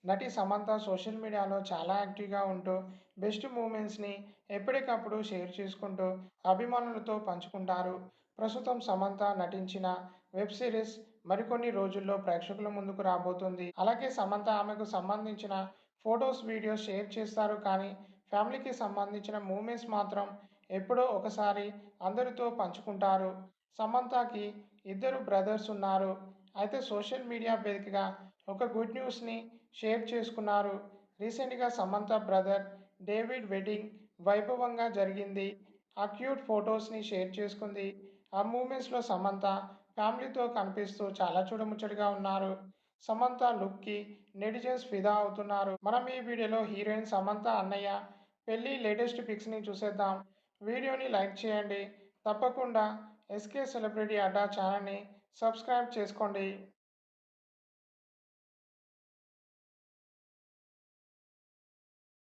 నటి సమంత సోషల్ మీడియాలో చాలా యాక్టివ్‌గా ఉంటూ, బెస్ట్ మూమెంట్స్‌ని ఎప్పటికప్పుడు షేర్ చేసుకుంటూ, అభిమానులతో పంచుకుంటారు. ప్రస్తుతం సమంత నటించిన వెబ్ సీరీస్ మరికొన్ని రోజుల్లో ప్రేక్షకుల ముందుకు రాబోతుంది. అలాగే సమంత ఆమెకు సంబంధించిన ఫోటోస్, వీడియోస్ షేర్ చేస్తారు కానీ, ఫ్యామిలీకి సంబంధించిన మూమెంట్స్ మాత్రం ఎప్పుడో ఒకసారి అందరితో పంచుకుంటారు. సమంతకి ఇద్దరు బ్రదర్స్ ఉన్నారు. అయితే సోషల్ మీడియా వేదికగా ఒక గుడ్ న్యూస్‌ని షేర్ చేసుకున్నారు. రీసెంట్‌గా సమంత బ్రదర్ డేవిడ్ వెడ్డింగ్ వైభవంగా జరిగింది. ఆ క్యూట్ ఫోటోస్‌ని షేర్ చేసుకుంది. ఆ మూమెంట్స్‌లో సమంత ఫ్యామిలీతో కనిపిస్తూ చాలా చూడముచ్చటగా ఉన్నారు. సమంత లుక్‌కి నెటిజన్స్ ఫిదా అవుతున్నారు. మనం ఈ వీడియోలో హీరోయిన్ సమంత అన్నయ్య పెళ్లి లేటెస్ట్ పిక్స్‌ని చూసేద్దాం. వీడియోని లైక్ చేయండి. తప్పకుండా ఎస్కే సెలబ్రిటీ అడ్డా ఛానల్‌ని సబ్స్క్రైబ్ చేసుకోండి.